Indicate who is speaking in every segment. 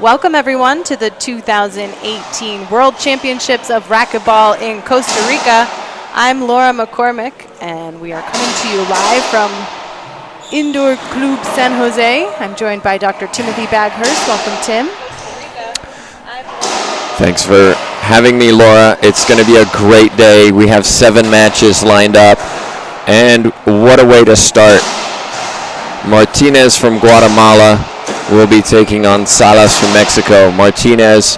Speaker 1: Welcome everyone to the 2018 World Championships of Racquetball in Costa Rica. I'm Laura McCormick and we are coming to you live from Indoor Club San Jose. I'm joined by Dr. Timothy Baghurst. Welcome, Tim.
Speaker 2: Thanks for having me, Laura. It's going to be a great day. We have 7 matches lined up, and what a way to start. Martinez from Guatemala will be taking on Salas from Mexico. Martinez,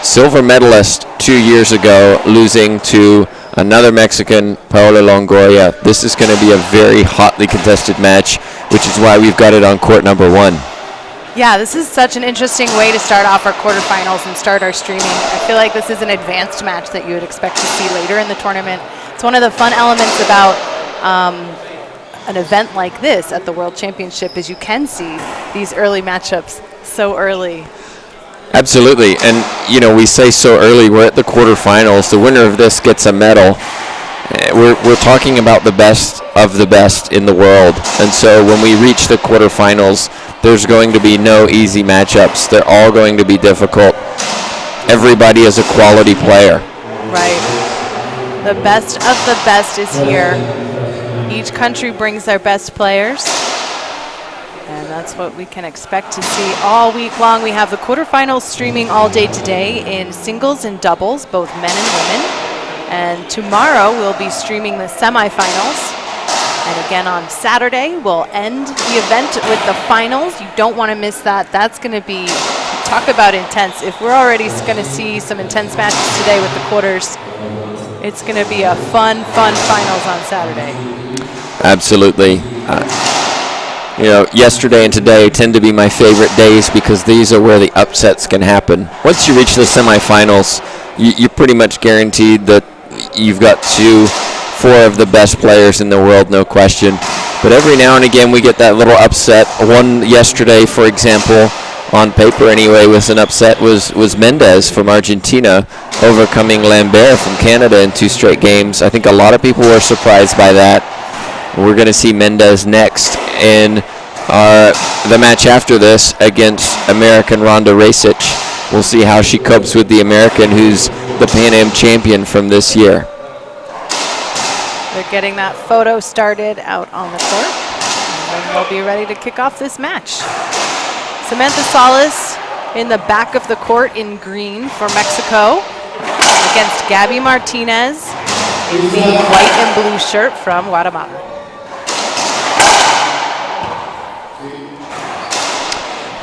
Speaker 2: silver medalist 2 years ago, losing to another Mexican, Paola Longoria. This is going to be a very hotly contested match, which is why we've got it on court number 1.
Speaker 1: Yeah, this is such an interesting way to start off our quarterfinals and start our streaming. I feel like this is an advanced match that you would expect to see later in the tournament. It's one of the fun elements about an event like this at the World Championship is you can see these early matchups so early.
Speaker 2: Absolutely, and you know, we say so early, we're at the quarterfinals. The winner of this gets a medal. We're talking about the best of the best in the world, and so when we reach the quarterfinals, there's going to be no easy matchups. They're all going to be difficult. Everybody is a quality player.
Speaker 1: Right. The best of the best is here. Each country brings their best players, and that's what we can expect to see all week long. We have the quarterfinals streaming all day today in singles and doubles, both men and women. And tomorrow we'll be streaming the semifinals. And again on Saturday, we'll end the event with the finals. You don't want to miss that. That's going to be, talk about intense. If we're already going to see some intense matches today with the quarters, it's going to be a fun finals on Saturday.
Speaker 2: Absolutely. You know, yesterday and today tend to be my favorite days because these are where the upsets can happen. Once you reach the semifinals, you're pretty much guaranteed that you've got 4 of the best players in the world, no question. But every now and again we get that little upset. One yesterday, for example, on paper anyway, was an upset, was Mendez from Argentina overcoming Lambert from Canada in 2 straight games. I think a lot of people were surprised by that. We're going to see Mendez next in the match after this against American Ronda Rasic. We'll see how she copes with the American who's the Pan Am champion from this year.
Speaker 1: They're getting that photo started out on the court, and then they'll be ready to kick off this match. Samantha Salas in the back of the court in green for Mexico against Gabby Martinez in the white and blue shirt from Guatemala.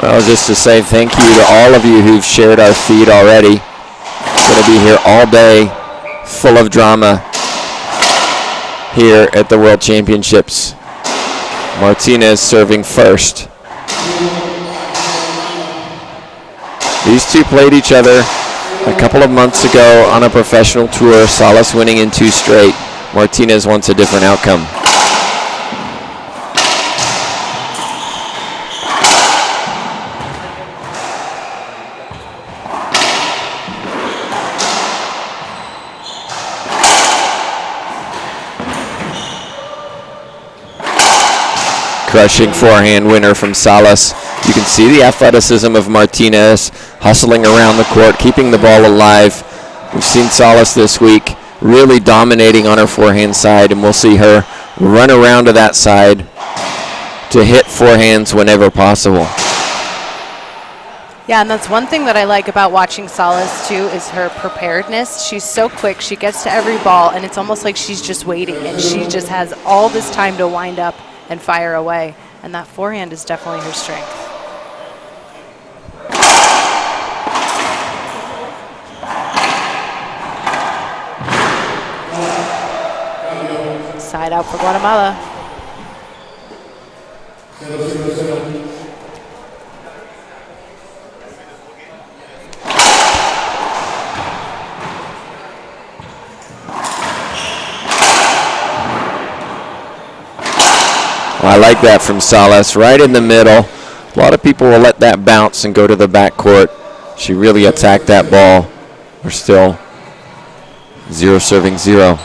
Speaker 2: Well, just to say thank you to all of you who've shared our feed already. It's going to be here all day, full of drama here at the World Championships. Martinez serving first. These two played each other a couple of months ago on a professional tour. Salas winning in 2 straight. Martinez wants a different outcome. Crushing forehand winner from Salas. You can see the athleticism of Martinez hustling around the court, keeping the ball alive. We've seen Salas this week really dominating on her forehand side, and we'll see her run around to that side to hit forehands whenever possible.
Speaker 1: Yeah, and that's one thing that I like about watching Salas too is her preparedness. She's so quick, she gets to every ball, and it's almost like she's just waiting, and she just has all this time to wind up and fire away. And that forehand is definitely her strength. Side out for Guatemala.
Speaker 2: I like that from Salas, right in the middle. A lot of people will let that bounce and go to the backcourt. She really attacked that ball. We're still 0-0.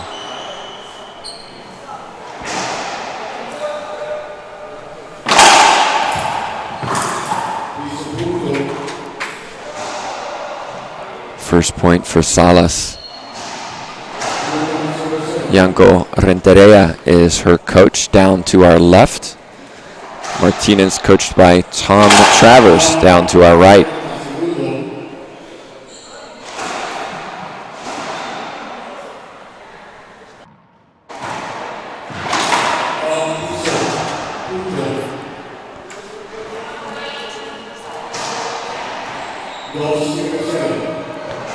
Speaker 2: First point for Salas. Yanko Renteria is her coach down to our left. Martinez coached by Tom Travers down to our right.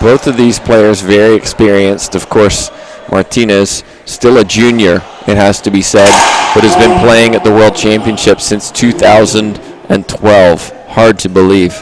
Speaker 2: Both of these players very experienced. Of course, Martinez, still a junior, it has to be said, but has been playing at the World Championship since 2012. Hard to believe.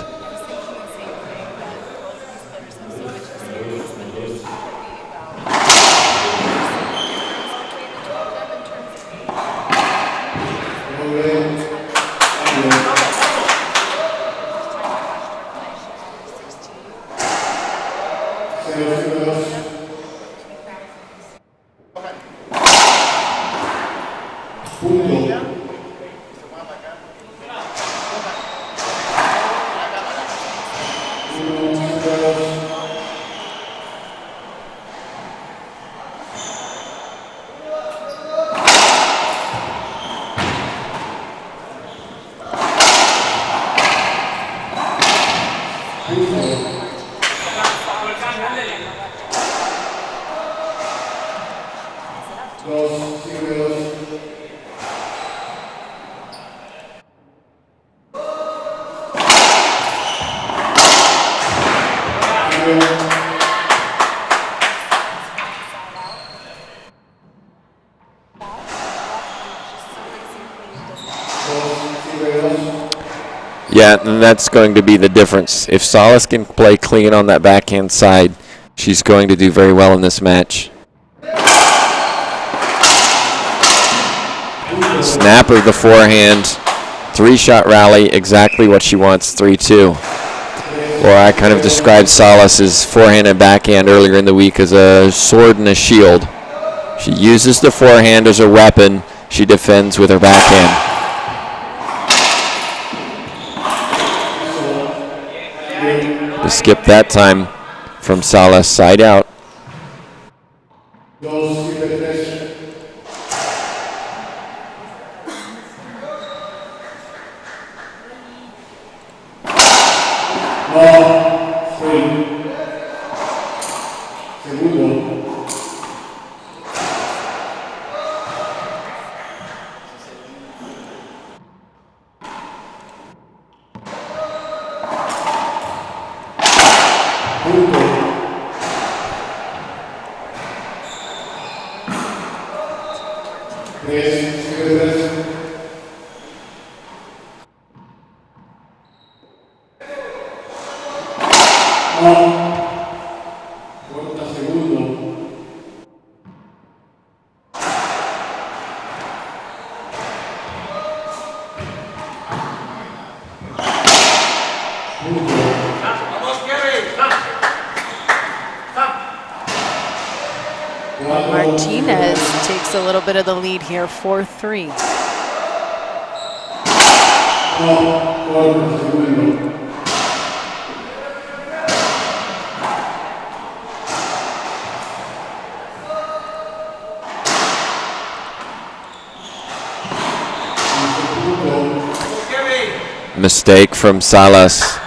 Speaker 2: Yeah, and that's going to be the difference. If Salas can play clean on that backhand side, she's going to do very well in this match. Snapper the forehand. 3-shot rally, exactly what she wants, 3-2. Or I kind of described Salas's forehand and backhand earlier in the week as a sword and a shield. She uses the forehand as a weapon. She defends with her backhand. The skip that time from Salas, side out.
Speaker 1: Martinez takes a little bit of the lead here, 4-3.
Speaker 2: Mistake from Salas.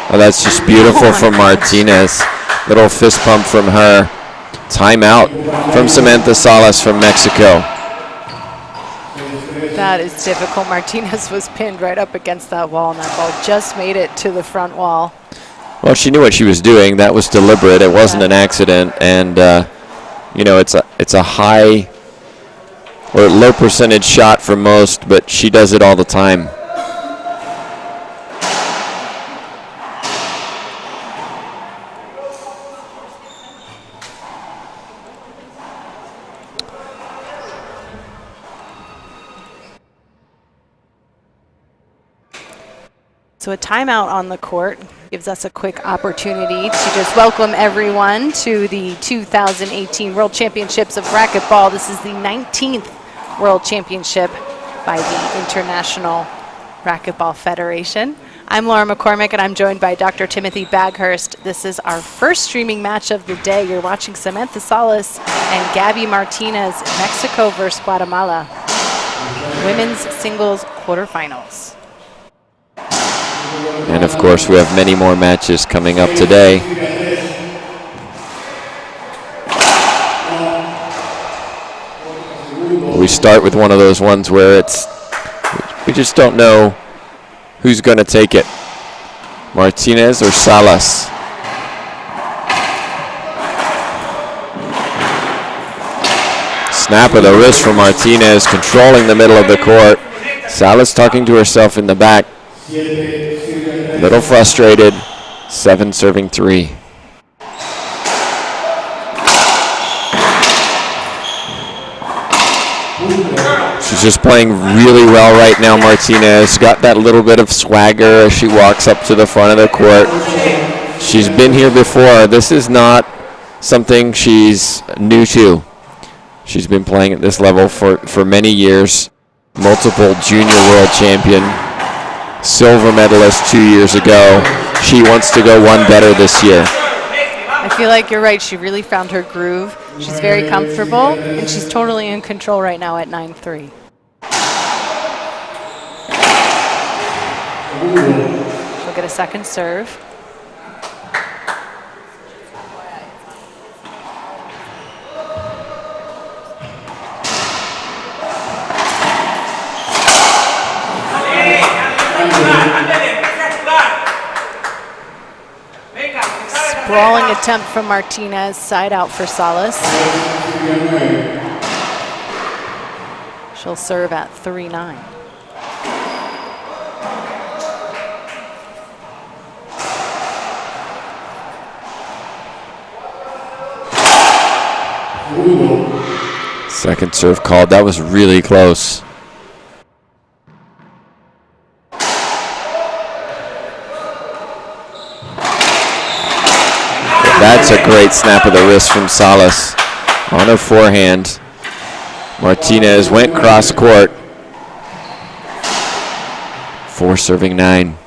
Speaker 2: Oh, that's just beautiful from Martinez. Little fist pump from her. Timeout from Samantha Salas from Mexico.
Speaker 1: That is difficult. Martinez was pinned right up against that wall, and that ball just made it to the front wall.
Speaker 2: Well, she knew what she was doing. That was deliberate. It wasn't an accident. And, you know, it's a high or low percentage shot for most, but she does it all the time.
Speaker 1: So a timeout on the court. gives us a quick opportunity to just welcome everyone to the 2018 World Championships of Racquetball. This is the 19th World Championship by the International Racquetball Federation. I'm Laura McCormick, and I'm joined by Dr. Timothy Baghurst. This is our first streaming match of the day. You're watching Samantha Salas and Gabby Martinez, Mexico versus Guatemala. Women's singles quarterfinals.
Speaker 2: And of course, we have many more matches coming up today. We start with one of those ones where we just don't know who's going to take it, Martinez or Salas. Snap of the wrist from Martinez, controlling the middle of the court. Salas talking to herself in the back. A little frustrated. 7 serving 3. She's just playing really well right now, Martinez. Got that little bit of swagger as she walks up to the front of the court. She's been here before. This is not something she's new to. She's been playing at this level for many years. Multiple junior world champion. Silver medalist 2 years ago. She wants to go one better this year.
Speaker 1: I feel like you're right. She really found her groove. She's very comfortable, and she's totally in control right now at 9-3. She'll get a second serve. Sprawling attempt from Martinez, side out for Salas. She'll serve at 3-9.
Speaker 2: Second serve called. That was really close. That's a great snap of the wrist from Salas on her forehand. Martinez went cross court. 4 serving 9.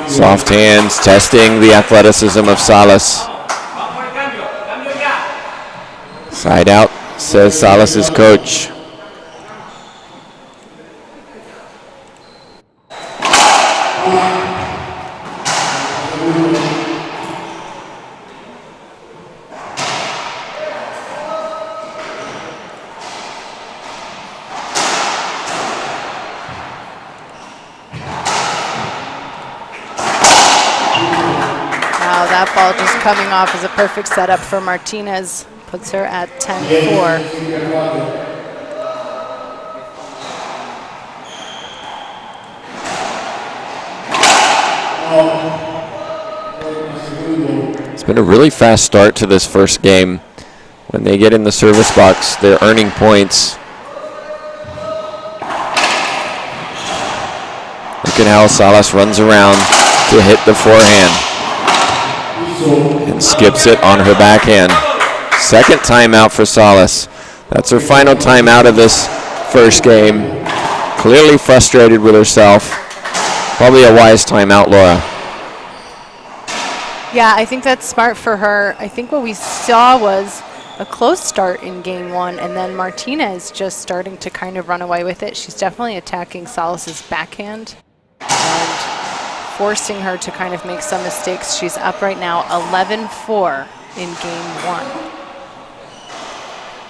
Speaker 2: Soft hands, testing the athleticism of Salas. Side out, says Salas's coach.
Speaker 1: That ball just coming off is a perfect setup for Martinez. Puts her at 10-4.
Speaker 2: It's been a really fast start to this first game. When they get in the service box, they're earning points. Look at how Salas runs around to hit the forehand. And skips it on her backhand. Second timeout for Salas. That's her final timeout of this first game. Clearly frustrated with herself. Probably a wise timeout, Laura.
Speaker 1: Yeah, I think that's smart for her. I think what we saw was a close start in game 1, and then Martinez just starting to kind of run away with it. She's definitely attacking Salas's backhand and forcing her to kind of make some mistakes. She's up right now 11-4 in game 1.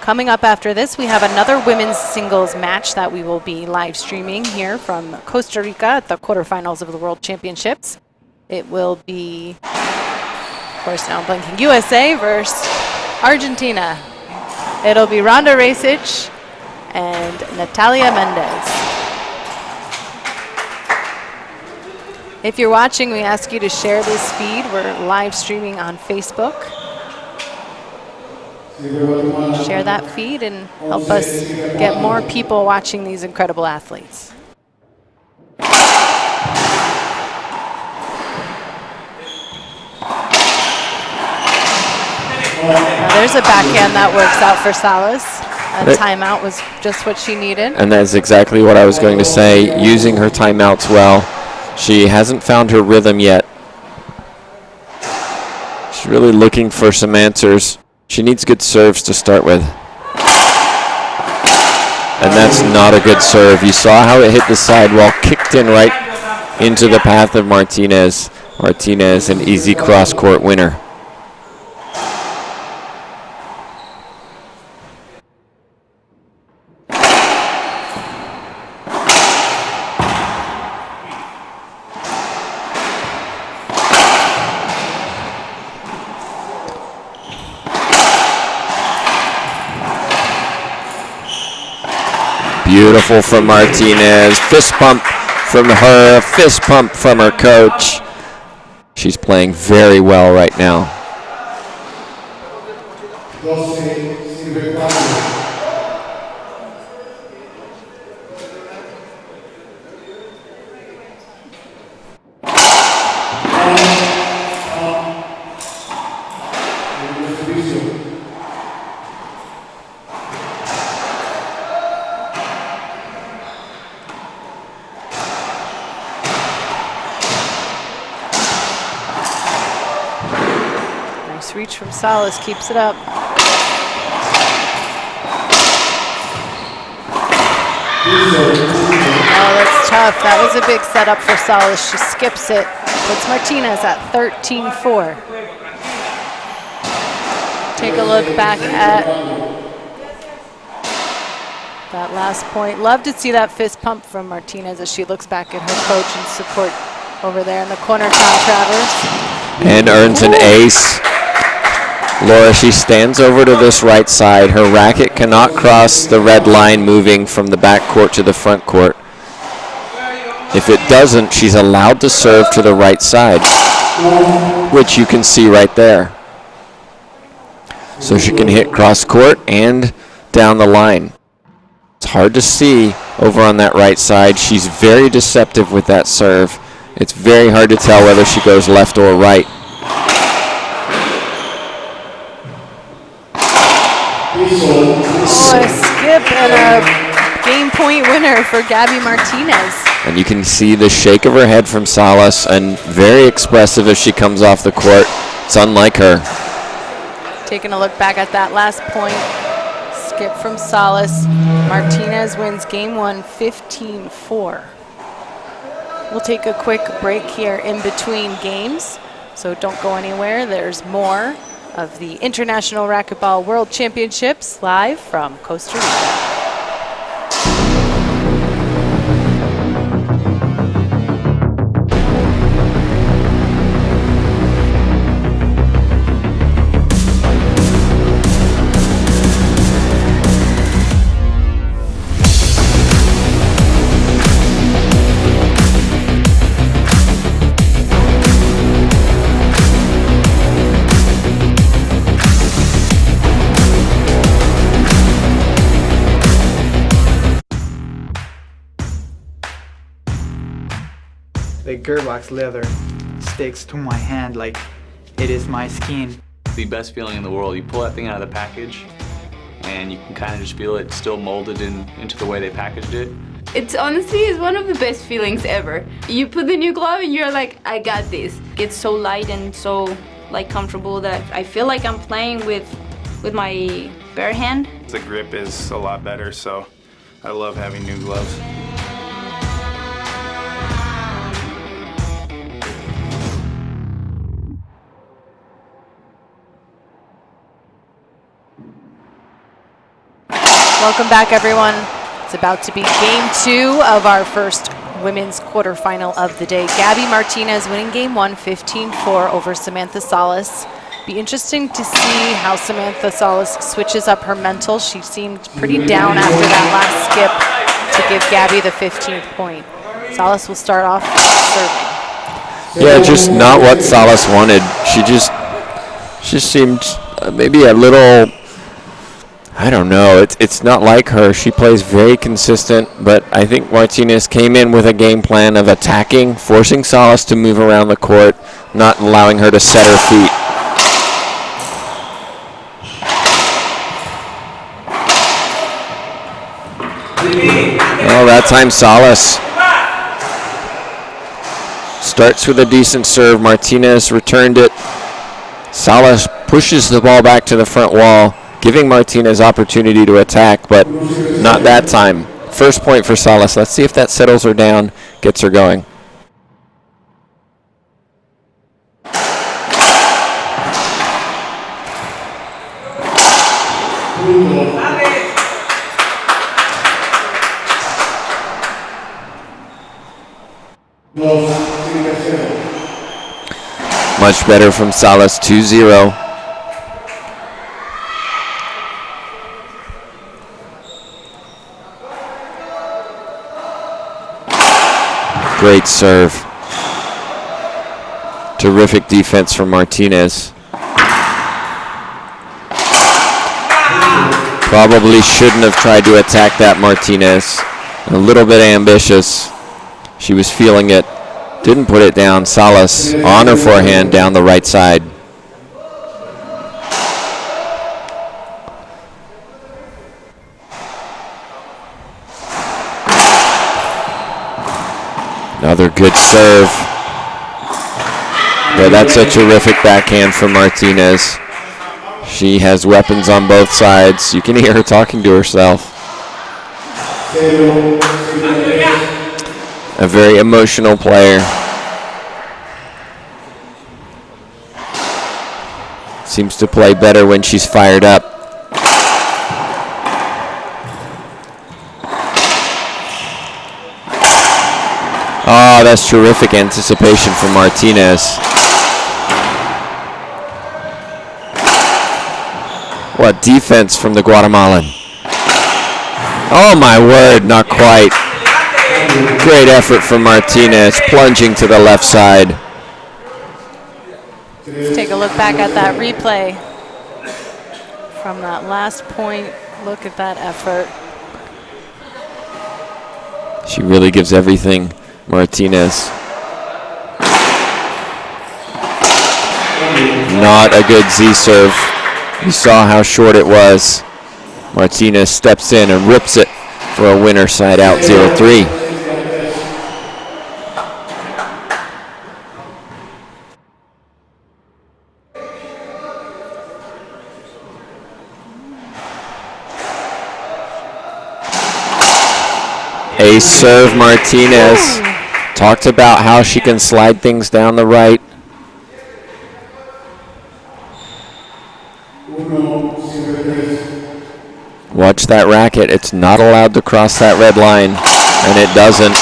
Speaker 1: Coming up after this, we have another women's singles match that we will be live streaming here from Costa Rica at the quarterfinals of the World Championships. It will be, of course, now I'm blanking, USA versus Argentina. It'll be Ronda Rasic and Natalia Mendez. If you're watching, we ask you to share this feed. We're live streaming on Facebook. share that feed and help us get more people watching these incredible athletes. Now there's a backhand that works out for Salas. A timeout was just what she needed.
Speaker 2: And that's exactly what I was going to say, using her timeouts well. She hasn't found her rhythm yet. She's really looking for some answers. She needs good serves to start with. And that's not a good serve. You saw how it hit the sidewall, kicked in right into the path of Martinez. Martinez, an easy cross-court winner. Beautiful from Martinez. Fist pump from her. Fist pump from her coach. She's playing very well right now.
Speaker 1: Reach from Salas, keeps it up. Oh, that's tough. That was a big setup for Salas. She skips it. Puts Martinez at 13-4. Take a look back at that last point. Love to see that fist pump from Martinez as she looks back at her coach and support over there in the corner, Tom Travers.
Speaker 2: And earns an ace. Laura, she stands over to this right side. Her racket cannot cross the red line moving from the back court to the front court. If it doesn't, she's allowed to serve to the right side, which you can see right there. So she can hit cross court and down the line. It's hard to see over on that right side. She's very deceptive with that serve. It's very hard to tell whether she goes left or right.
Speaker 1: Oh, a skip and a game point winner for Gabby Martinez.
Speaker 2: And you can see the shake of her head from Salas, and very expressive as she comes off the court. It's unlike her.
Speaker 1: Taking a look back at that last point, skip from Salas. Martinez wins game one, 15-4. We'll take a quick break here in between games, so don't go anywhere. There's more of the International Racquetball World Championships live from Costa Rica.
Speaker 3: The gearbox leather sticks to my hand like it is my skin.
Speaker 4: The best feeling in the world. You pull that thing out of the package and you can kind of just feel it still molded into the way they packaged it.
Speaker 5: It's honestly one of the best feelings ever. You put the new glove and you're like, I got this. It's so light and so comfortable that I feel like I'm playing with my bare hand.
Speaker 6: The grip is a lot better, so I love having new gloves.
Speaker 1: Welcome back, everyone. It's about to be game two of our first women's quarterfinal of the day. Gabby Martinez winning game one, 15-4 over Samantha Salas. Be interesting to see how Samantha Salas switches up her mental. She seemed pretty down after that last skip to give Gabby the 15th point. Salas will start off serving.
Speaker 2: Yeah, just not what Salas wanted. She just seemed maybe a little I don't know. It's not like her. She plays very consistent, but I think Martinez came in with a game plan of attacking, forcing Salas to move around the court, not allowing her to set her feet. Oh, that time Salas starts with a decent serve. Martinez returned it. Salas pushes the ball back to the front wall, giving Martinez opportunity to attack, but not that time. First point for Salas. Let's see if that settles her down, gets her going. Much better from Salas, 2-0. Great serve. Terrific defense from Martinez. Probably shouldn't have tried to attack that, Martinez. A little bit ambitious. She was feeling it. Didn't put it down. Salas on her forehand down the right side. Another good serve. Yeah, that's a terrific backhand from Martinez. She has weapons on both sides. You can hear her talking to herself. A very emotional player. Seems to play better when she's fired up. Oh, that's terrific anticipation from Martinez. What defense from the Guatemalan. Oh my word, not quite. Great effort from Martinez, plunging to the left side.
Speaker 1: Let's take a look back at that replay from that last point. Look at that effort.
Speaker 2: She really gives everything, Martinez. Not a good Z serve. You saw how short it was. Martinez steps in and rips it for a winner side out 0-3. Ace serve, Martinez. Talked about how she can slide things down the right. Watch that racket. It's not allowed to cross that red line, and it doesn't.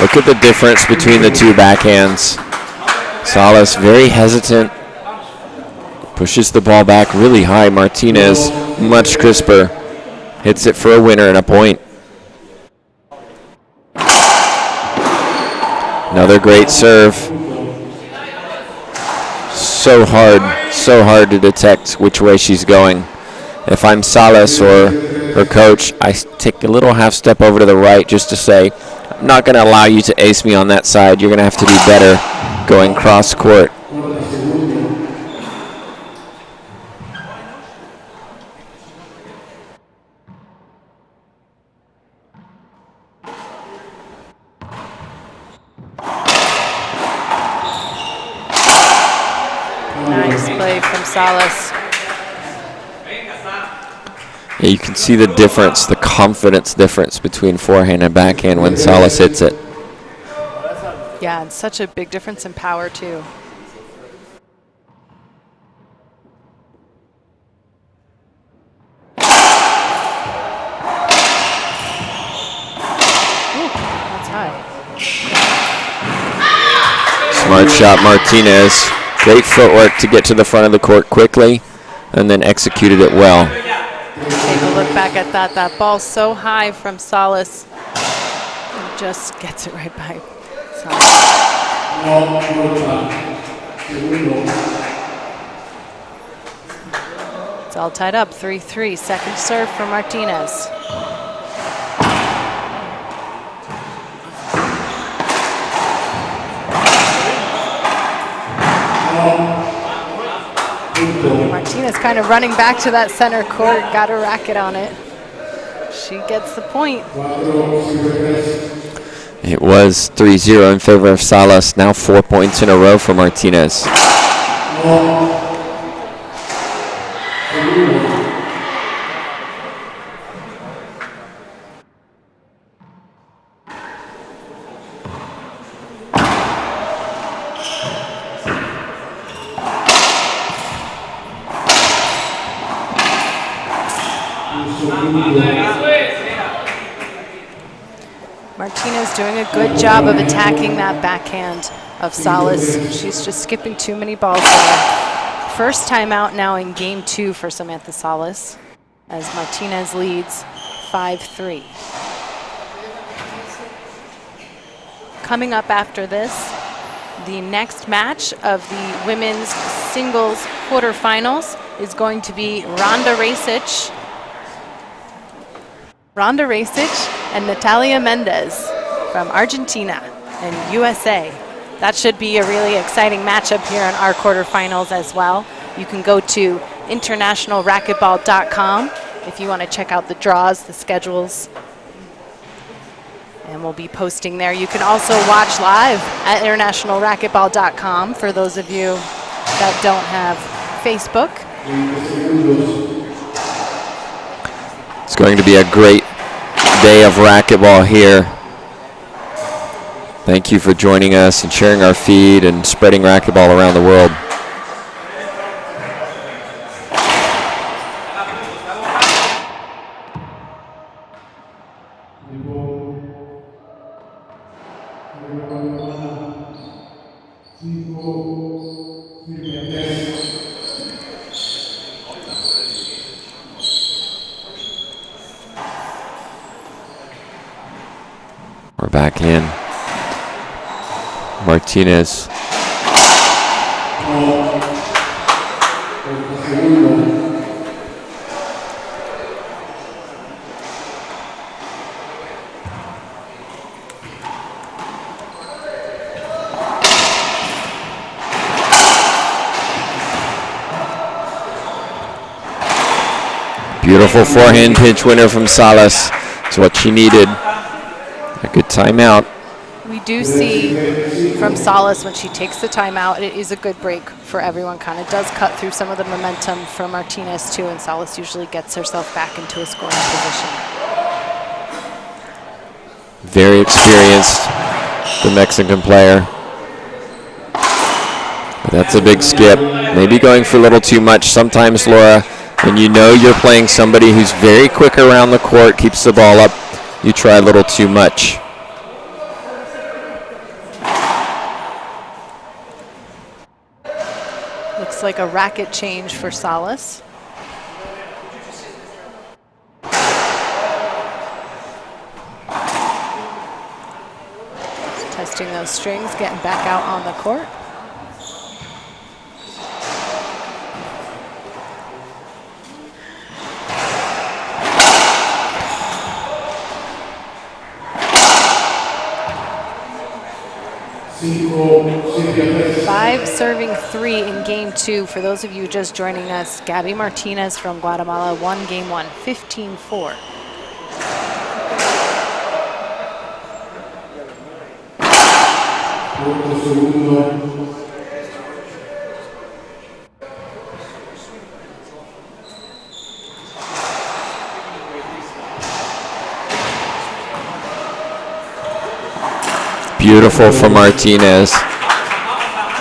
Speaker 2: Look at the difference between the two backhands. Salas very hesitant. Pushes the ball back really high. Martinez, much crisper. Hits it for a winner and a point. Another great serve. So hard to detect which way she's going. If I'm Salas or her coach, I take a little half step over to the right just to say, I'm not going to allow you to ace me on that side. You're going to have to do better going cross court.
Speaker 1: Nice play from Salas.
Speaker 2: Yeah, you can see the difference, the confidence difference between forehand and backhand when Salas hits it.
Speaker 1: Yeah, and such a big difference in power, too. Ooh, that's high.
Speaker 2: Smart shot, Martinez. Great footwork to get to the front of the court quickly, and then executed it well.
Speaker 1: Take a look back at that. That ball so high from Salas. And just gets it right by Salas. It's all tied up, 3-3. Second serve for Martinez. Martinez kind of running back to that center court, got a racket on it. She gets the point.
Speaker 2: It was 3-0 in favor of Salas. Now 4 points in a row for Martinez.
Speaker 1: Martinez doing a good job of attacking that backhand of Salas. She's just skipping too many balls there. First time out now in game 2 for Samantha Salas as Martinez leads 5-3. Coming up after this, the next match of the women's singles quarterfinals is going to be Ronda Rasic and Natalia Mendez from Argentina and USA. That should be a really exciting matchup here in our quarterfinals as well. You can go to internationalracquetball.com if you want to check out the draws, the schedules, and we'll be posting there. You can also watch live at internationalracquetball.com for those of you that don't have Facebook.
Speaker 2: It's going to be a great day of racquetball here. Thank you for joining us and sharing our feed and spreading racquetball around the world. We're back in. Martinez. Beautiful forehand pinch winner from Salas. It's what she needed. A good timeout.
Speaker 1: We do see from Salas when she takes the timeout, it is a good break for everyone. Kind of does cut through some of the momentum from Martinez too, and Salas usually gets herself back into a scoring position.
Speaker 2: Very experienced, the Mexican player. But that's a big skip. Maybe going for a little too much sometimes, Laura. When you know you're playing somebody who's very quick around the court, keeps the ball up, you try a little too much.
Speaker 1: Looks like a racket change for Salas. Just testing those strings, getting back out on the court. Five serving 3 in game 2. For those of you just joining us, Gabby Martinez from Guatemala won game 1, 15-4.
Speaker 2: Beautiful from Martinez.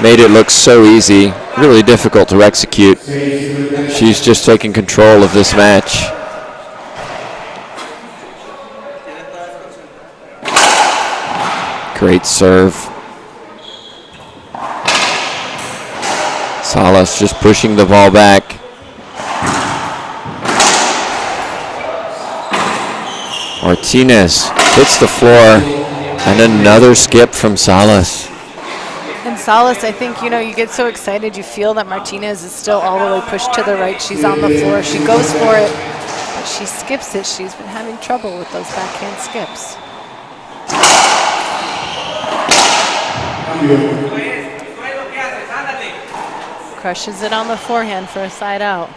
Speaker 2: Made it look so easy, really difficult to execute. She's just taking control of this match. Great serve. Salas just pushing the ball back. Martinez hits the floor, and another skip from Salas.
Speaker 1: And Salas, I think, you know, you get so excited, you feel that Martinez is still all the way pushed to the right. She's on the floor. She goes for it, but she skips it. She's been having trouble with those backhand skips. Crushes it on the forehand for a side out.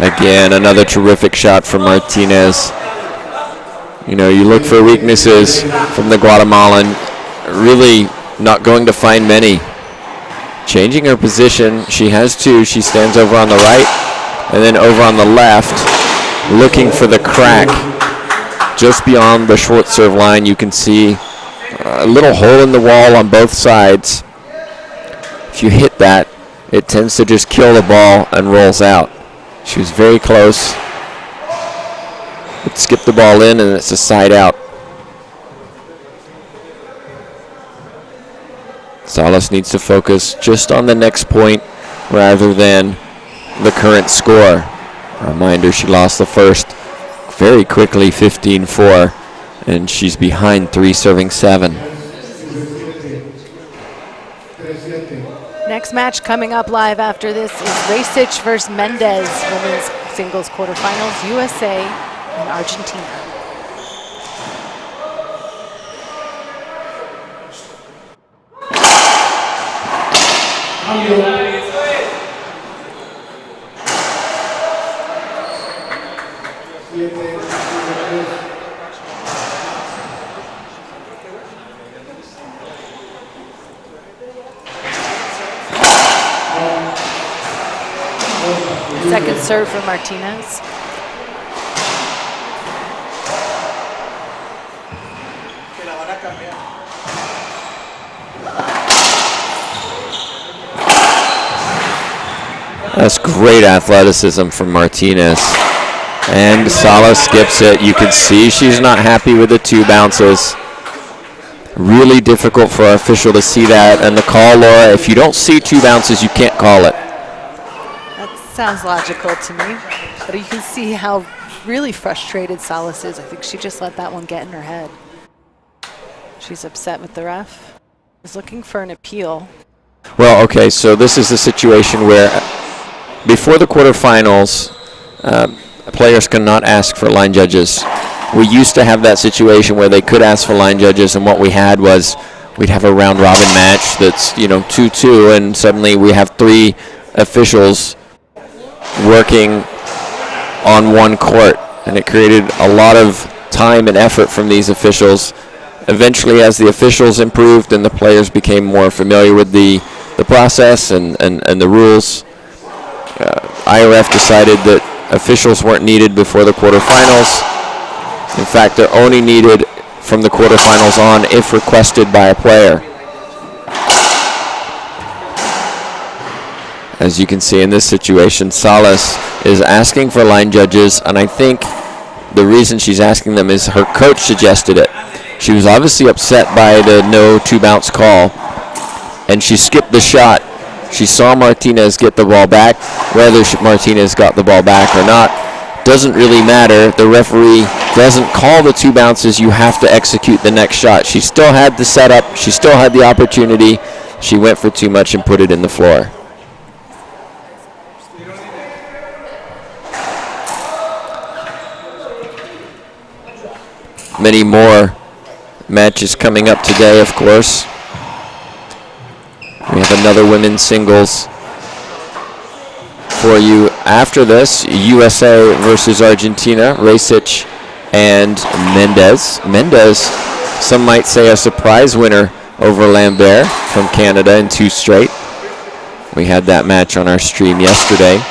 Speaker 2: Again, another terrific shot from Martinez. You know, you look for weaknesses from the Guatemalan, really not going to find many. Changing her position, she has two. She stands over on the right and then over on the left, looking for the crack. Just beyond the short serve line, you can see a little hole in the wall on both sides. If you hit that, it tends to just kill the ball and rolls out. She was very close. But skip the ball in and it's a side out. Salas needs to focus just on the next point rather than the current score. A reminder, she lost the first very quickly, 15-4, and she's behind 3 serving 7.
Speaker 1: Next match coming up live after this is Rasic versus Mendez, women's singles quarterfinals, USA and Argentina. Second serve for Martinez.
Speaker 2: That's great athleticism from Martinez. And Salas skips it. You can see she's not happy with the 2 bounces. Really difficult for our official to see that. And the call, Laura, if you don't see 2 bounces, you can't call it.
Speaker 1: Sounds logical to me, but you can see how really frustrated Salas is. I think she just let that one get in her head. She's upset with the ref. She's looking for an appeal.
Speaker 2: Well, okay, so this is a situation where before the quarterfinals, players cannot ask for line judges. We used to have that situation where they could ask for line judges, and what we had was we'd have a round robin match that's, 2-2, and suddenly we have 3 officials working on one court, and it created a lot of time and effort from these officials. Eventually, as the officials improved and the players became more familiar with the process and the rules, IRF decided that officials weren't needed before the quarterfinals. In fact, they're only needed from the quarterfinals on if requested by a player. As you can see in this situation, Salas is asking for line judges, and I think the reason she's asking them is her coach suggested it. She was obviously upset by the no 2 bounce call, and she skipped the shot. She saw Martinez get the ball back. Whether Martinez got the ball back or not doesn't really matter. The referee doesn't call the 2 bounces. You have to execute the next shot. She still had the setup. She still had the opportunity. She went for too much and put it in the floor. Many more matches coming up today, of course. We have another women's singles for you after this. USA versus Argentina, Rasic and Mendez. Mendez, some might say a surprise winner over Lambert from Canada in 2 straight. We had that match on our stream yesterday.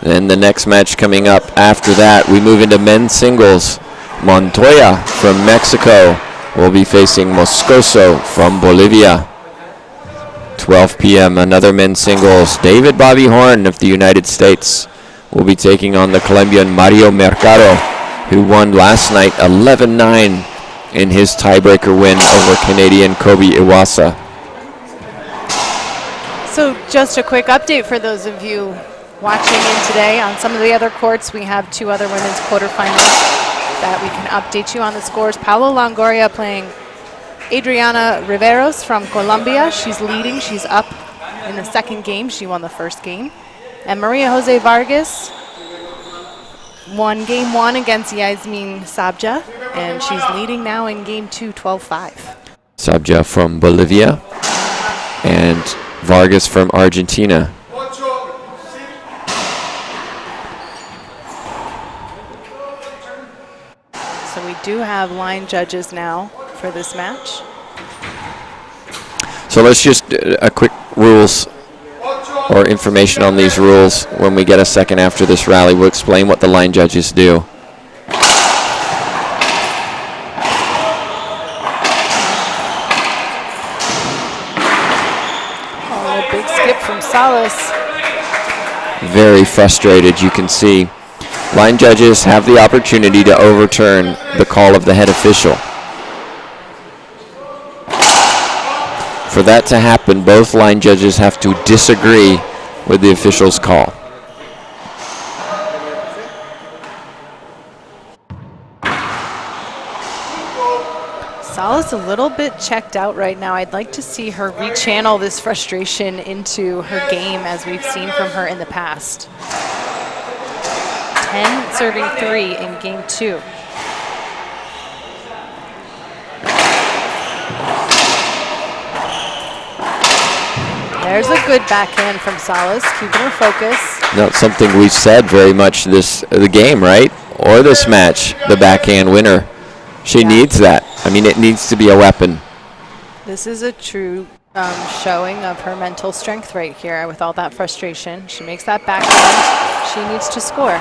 Speaker 2: And the next match coming up after that, we move into men's singles. Montoya from Mexico will be facing Moscoso from Bolivia. 12 p.m. another men's singles. David Bobby Horn of the United States will be taking on the Colombian Mario Mercado, who won last night 11-9 in his tiebreaker win over Canadian Kobe Iwasa.
Speaker 1: So just a quick update for those of you watching in today. On some of the other courts, we have 2 other women's quarterfinals that we can update you on the scores. Paula Longoria playing Adriana Riveros from Colombia. She's leading. She's up in the second game. She won the first game. And Maria Jose Vargas won game 1 against Yasmin Sabja, and she's leading now in game 2, 12-5.
Speaker 2: Sabja from Bolivia and Vargas from Argentina.
Speaker 1: So we do have line judges now for this match.
Speaker 2: So let's just a quick rules or information on these rules. When we get a second after this rally, we'll explain what the line judges do.
Speaker 1: Oh, a big skip from Salas.
Speaker 2: Very frustrated, you can see. Line judges have the opportunity to overturn the call of the head official. For that to happen, both line judges have to disagree with the official's call.
Speaker 1: Salas a little bit checked out right now. I'd like to see her rechannel this frustration into her game as we've seen from her in the past. 10 serving 3 in game 2. There's a good backhand from Salas, keeping her focus.
Speaker 2: That's something we've said very much the game, right? Or this match, the backhand winner. She needs that. I mean, it needs to be a weapon.
Speaker 1: This is a true showing of her mental strength right here with all that frustration. She makes that backhand. She needs to score.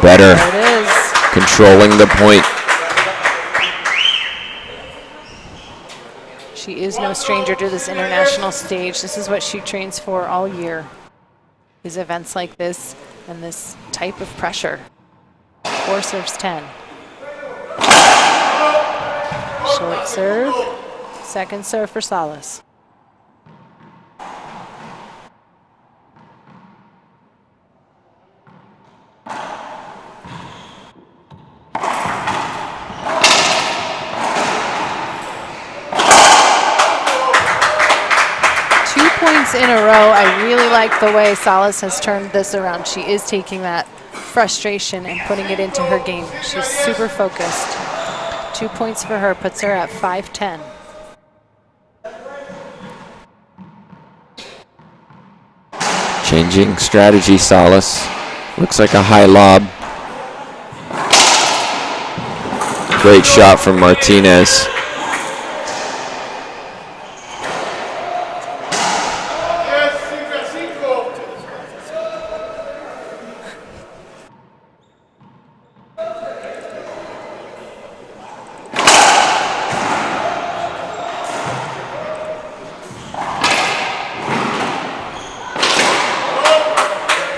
Speaker 2: Better.
Speaker 1: There it is.
Speaker 2: Controlling the point.
Speaker 1: She is no stranger to this international stage. This is what she trains for all year, is events like this and this type of pressure. 4 serves 10. Short serve, second serve for Salas. In a row. I really like the way Salas has turned this around. She is taking that frustration and putting it into her game. She's super focused. 2 points for her, puts her at 5-10.
Speaker 2: Changing strategy, Salas. Looks like a high lob. Great shot from Martinez.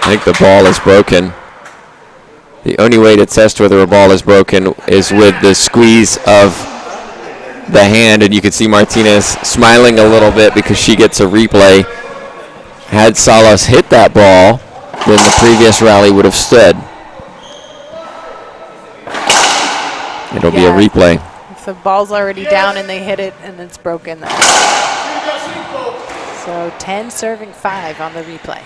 Speaker 2: I think the ball is broken. The only way to test whether a ball is broken is with the squeeze of the hand, and you can see Martinez smiling a little bit because she gets a replay. Had Salas hit that ball, then the previous rally would have stood. It'll be a replay.
Speaker 1: If the ball's already down and they hit it and it's broken then. So 10 serving 5 on the replay.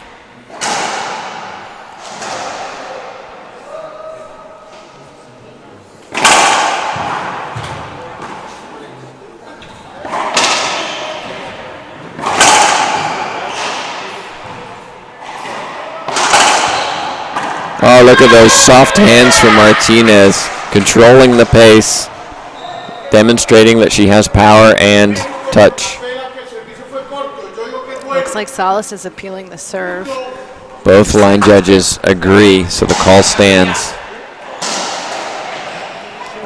Speaker 2: Oh, look at those soft hands from Martinez, controlling the pace, demonstrating that she has power and touch.
Speaker 1: Looks like Salas is appealing the serve.
Speaker 2: Both line judges agree, so the call stands.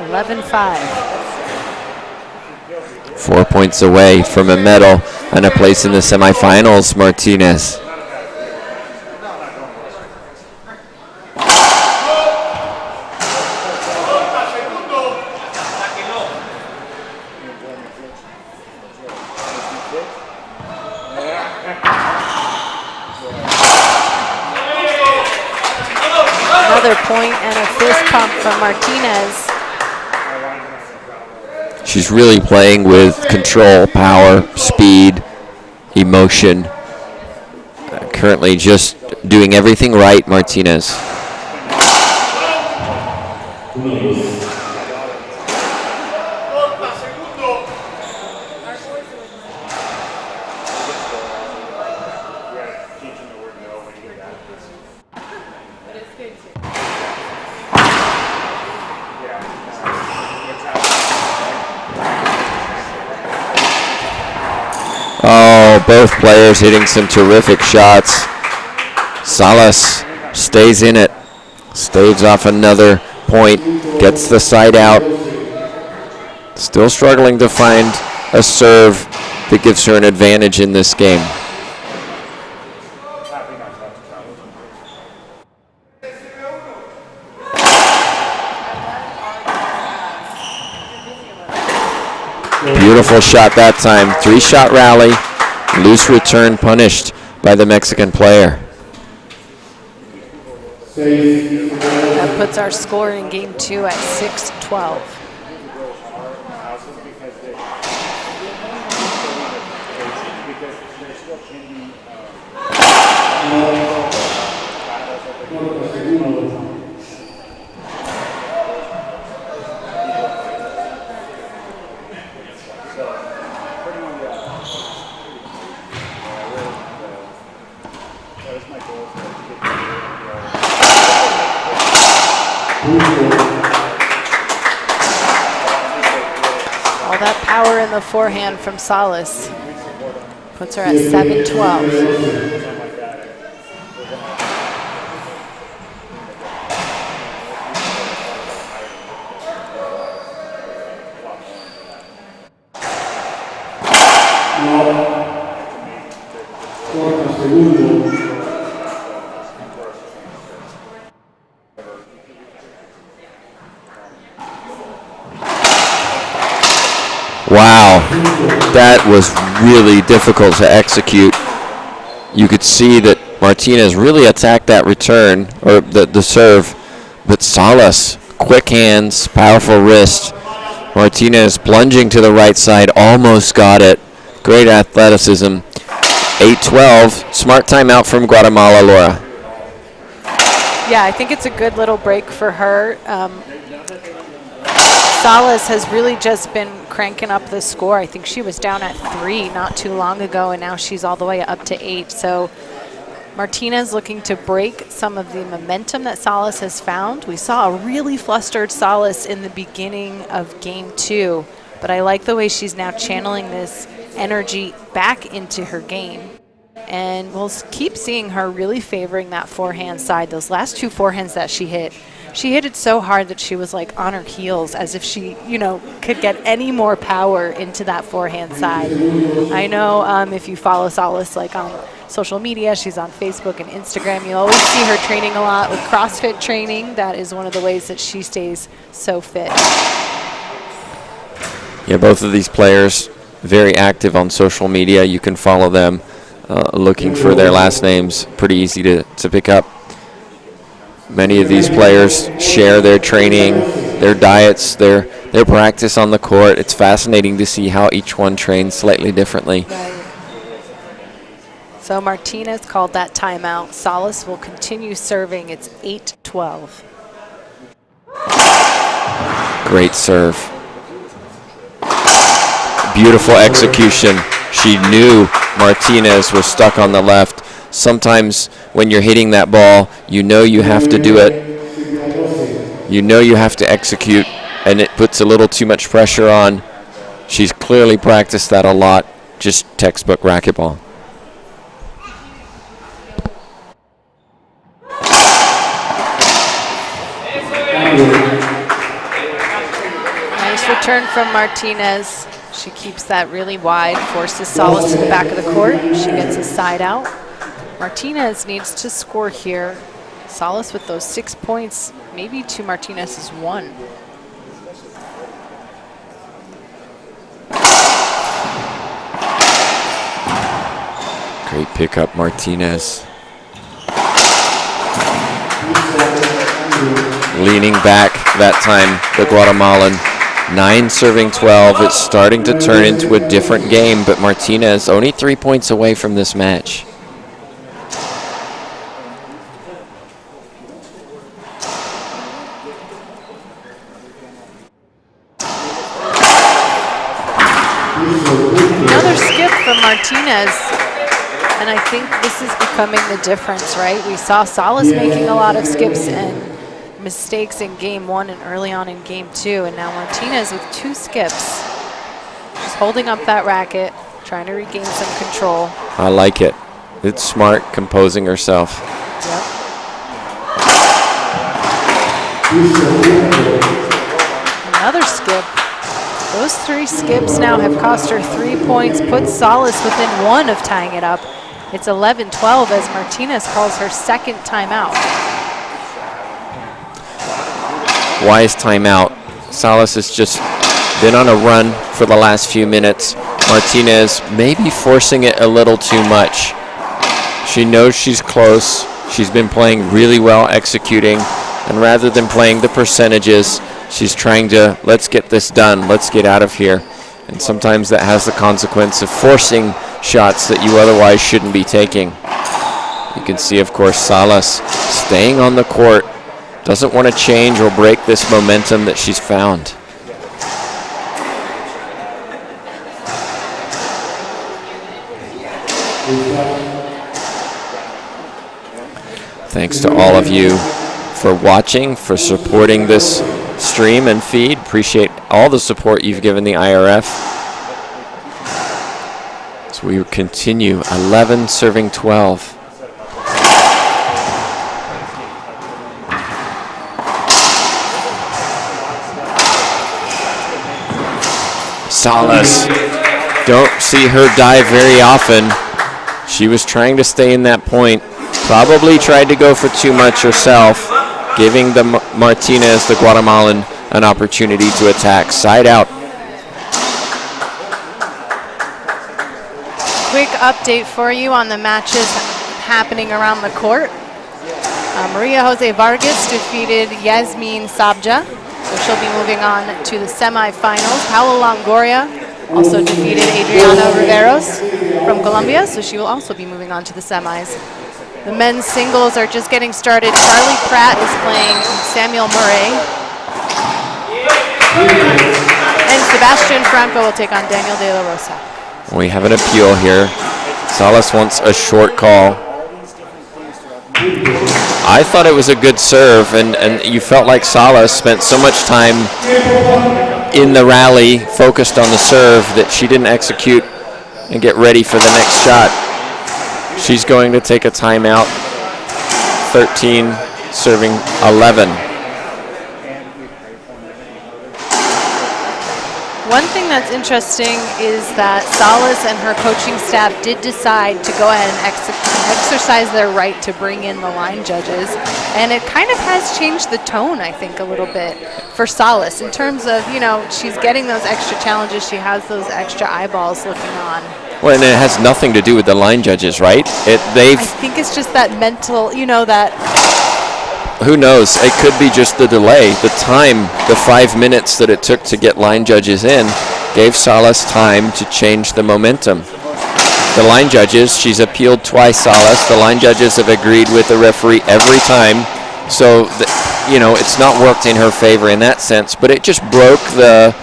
Speaker 1: 11-5.
Speaker 2: 4 points away from a medal and a place in the semifinals, Martinez.
Speaker 1: Another point and a fist pump from Martinez.
Speaker 2: She's really playing with control, power, speed, emotion. Currently just doing everything right, Martinez. Oh, both players hitting some terrific shots. Salas stays in it, staves off another point, gets the side out. Still struggling to find a serve that gives her an advantage in this game. Beautiful shot that time. 3-shot rally. Loose return punished by the Mexican player.
Speaker 1: That puts our score in game 2 at 6-12. All that power in the forehand from Salas puts her at 7-12.
Speaker 2: Wow, that was really difficult to execute. You could see that Martinez really attacked that return, or the serve, but Salas, quick hands, powerful wrist. Martinez plunging to the right side, almost got it. Great athleticism. 8-12, smart timeout from Guatemala, Laura.
Speaker 1: Yeah, I think it's a good little break for her. Salas has really just been cranking up the score. I think she was down at 3 not too long ago, and now she's all the way up to 8. So Martinez looking to break some of the momentum that Salas has found. We saw a really flustered Salas in the beginning of game 2, but I like the way she's now channeling this energy back into her game. And we'll keep seeing her really favoring that forehand side. Those last 2 forehands that she hit it so hard that she was like on her heels, as if she, could get any more power into that forehand side. I know if you follow Salas like on social media, she's on Facebook and Instagram, you'll always see her training a lot with CrossFit training. That is one of the ways that she stays so fit.
Speaker 2: Yeah, both of these players very active on social media. You can follow them looking for their last names. Pretty easy to pick up. Many of these players share their training, their diets, their practice on the court. It's fascinating to see how each one trains slightly differently.
Speaker 1: Right. So Martinez called that timeout. Salas will continue serving. It's 8-12.
Speaker 2: Great serve. Beautiful execution. She knew Martinez was stuck on the left. Sometimes when you're hitting that ball, you have to do it. You have to execute, and it puts a little too much pressure on. She's clearly practiced that a lot, just textbook racquetball.
Speaker 1: Return from Martinez. She keeps that really wide, forces Salas to the back of the court. She gets a side out. Martinez needs to score here. Salas with those 6 points, maybe to Martinez's 1.
Speaker 2: Great pickup, Martinez. Leaning back that time, the Guatemalan. 9 serving 12. It's starting to turn into a different game, but Martinez only 3 points away from this match.
Speaker 1: Another skip from Martinez. And I think this is becoming the difference, right? We saw Salas making a lot of skips and mistakes in game 1 and early on in game 2, and now Martinez with 2 skips. She's holding up that racket, trying to regain some control.
Speaker 2: I like it. It's smart, composing herself.
Speaker 1: Yep. Another skip. Those 3 skips now have cost her 3 points, puts Salas within 1 of tying it up. It's 11-12 as Martinez calls her second timeout.
Speaker 2: Wise timeout. Salas has just been on a run for the last few minutes. Martinez maybe forcing it a little too much. She knows she's close. She's been playing really well, executing, and rather than playing the percentages, she's trying to, let's get this done, let's get out of here. And sometimes that has the consequence of forcing shots that you otherwise shouldn't be taking. You can see, of course, Salas staying on the court, doesn't want to change or break this momentum that she's found. Thanks to all of you for watching, for supporting this stream and feed. Appreciate all the support you've given the IRF. So we continue, 11 serving 12. Salas, don't see her dive very often. She was trying to stay in that point. Probably tried to go for too much herself, giving the Martinez, the Guatemalan, an opportunity to attack. Side out.
Speaker 1: Quick update for you on the matches happening around the court. Maria Jose Vargas defeated Yasmin Sabja, so she'll be moving on to the semifinals. Paola Longoria also defeated Adriana Riveros from Colombia, so she will also be moving on to the semis. The men's singles are just getting started. Charlie Pratt is playing Samuel Murray. And Sebastian Franco will take on Daniel De La Rosa.
Speaker 2: We have an appeal here. Salas wants a short call. I thought it was a good serve, and you felt like Salas spent so much time in the rally focused on the serve that she didn't execute and get ready for the next shot. She's going to take a timeout. 13 serving 11.
Speaker 1: One thing that's interesting is that Salas and her coaching staff did decide to go ahead and exercise their right to bring in the line judges. And it kind of has changed the tone, I think, a little bit for Salas in terms of, you know, she's getting those extra challenges. She has those extra eyeballs looking on.
Speaker 2: Well, and it has nothing to do with the line judges, right?
Speaker 1: I think it's just that mental, you know, that...
Speaker 2: Who knows? It could be just the delay. The time, the 5 minutes that it took to get line judges in, gave Salas time to change the momentum. The line judges, she's appealed twice, Salas. The line judges have agreed with the referee every time. So, you know, it's not worked in her favor in that sense, but it just broke the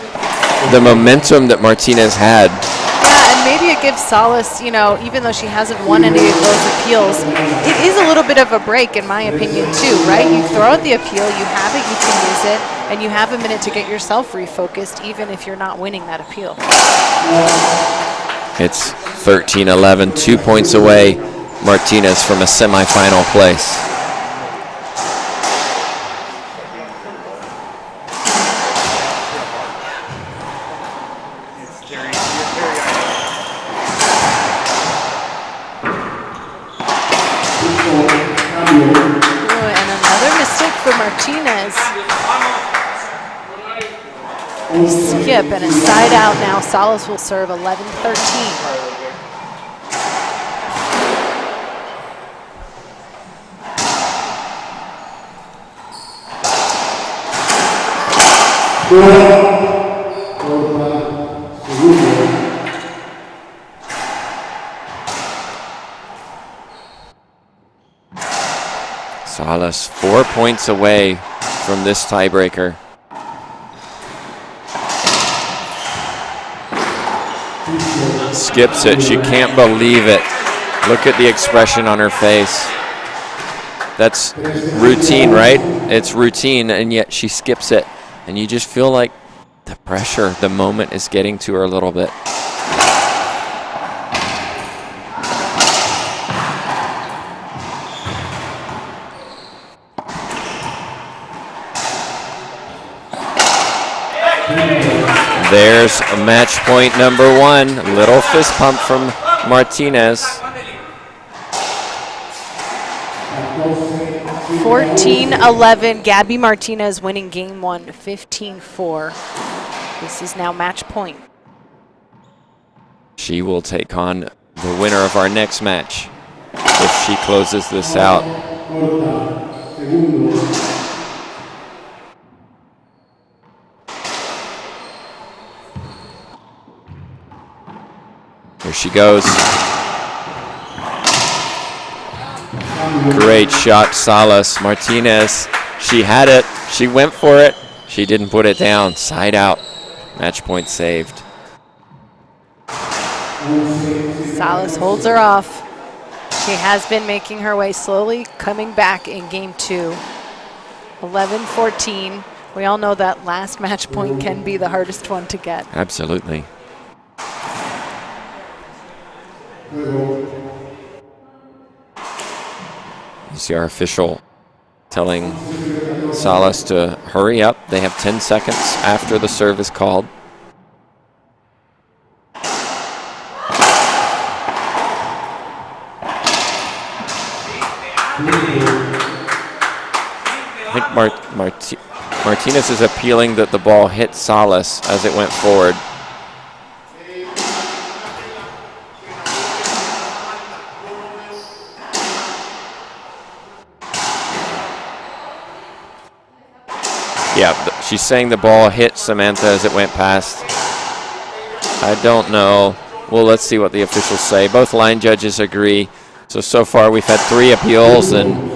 Speaker 2: momentum that Martinez had.
Speaker 1: Yeah, and maybe it gives Salas, you know, even though she hasn't won any of those appeals, it is a little bit of a break, in my opinion, too, right? You throw out the appeal, you have it, you can use it, and you have a minute to get yourself refocused, even if you're not winning that appeal.
Speaker 2: It's 13-11, 2 points away, Martinez from a semifinal place.
Speaker 1: Ooh, and another mistake for Martinez. Skip and a side out now. Salas will serve 11-13.
Speaker 2: Salas 4 points away from this tiebreaker. Skips it. She can't believe it. Look at the expression on her face. That's routine, right? It's routine, and yet she skips it. And you just feel like the pressure, the moment is getting to her a little bit. There's a match point number 1. A little fist pump from Martinez.
Speaker 1: 14-11. Gabby Martinez winning game 1, 15-4. This is now match point.
Speaker 2: She will take on the winner of our next match if she closes this out. Here she goes. Great shot, Salas. Martinez, she had it. She went for it. She didn't put it down. Side out. Match point saved.
Speaker 1: Salas holds her off. She has been making her way slowly, coming back in game 2. 11-14. We all know that last match point can be the hardest one to get.
Speaker 2: Absolutely. You see our official telling Salas to hurry up. They have 10 seconds after the serve is called. I think Martinez is appealing that the ball hit Salas as it went forward. Yeah, she's saying the ball hit Samantha as it went past. I don't know. Well, let's see what the officials say. Both line judges agree. So far we've had 3 appeals, and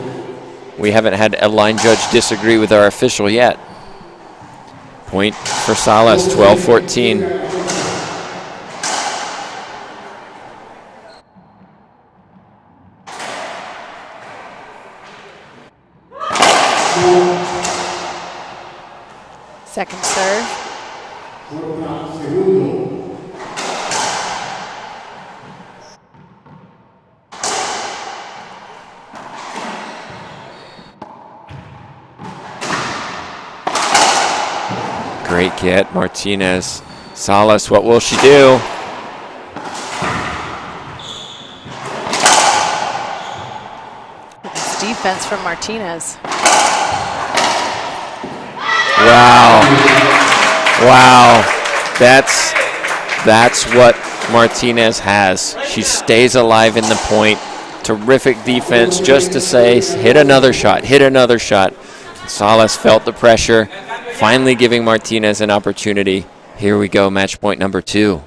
Speaker 2: we haven't had a line judge disagree with our official yet. Point for Salas, 12-14.
Speaker 1: Second serve.
Speaker 2: Great get, Martinez. Salas, what will she do?
Speaker 1: This defense from Martinez.
Speaker 2: Wow. Wow. That's what Martinez has. She stays alive in the point. Terrific defense just to say, hit another shot, hit another shot. Salas felt the pressure, finally giving Martinez an opportunity. Here we go, match point number 2.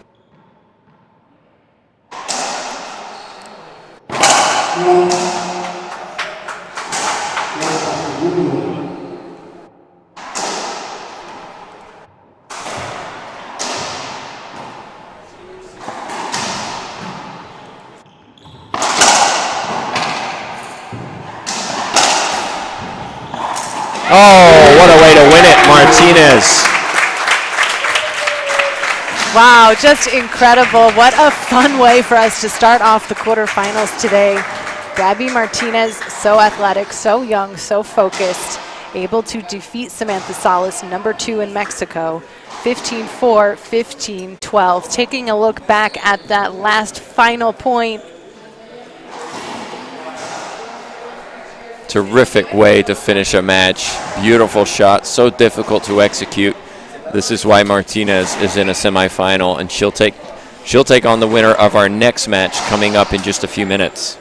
Speaker 2: Oh, what a way to win it, Martinez.
Speaker 1: Wow, just incredible. What a fun way for us to start off the quarterfinals today. Gabby Martinez, so athletic, so young, so focused, able to defeat Samantha Salas, number 2 in Mexico, 15-4, 15-12. Taking a look back at that last final point.
Speaker 2: Terrific way to finish a match. Beautiful shot, so difficult to execute. This is why Martinez is in a semifinal, and she'll take on the winner of our next match coming up in just a few minutes.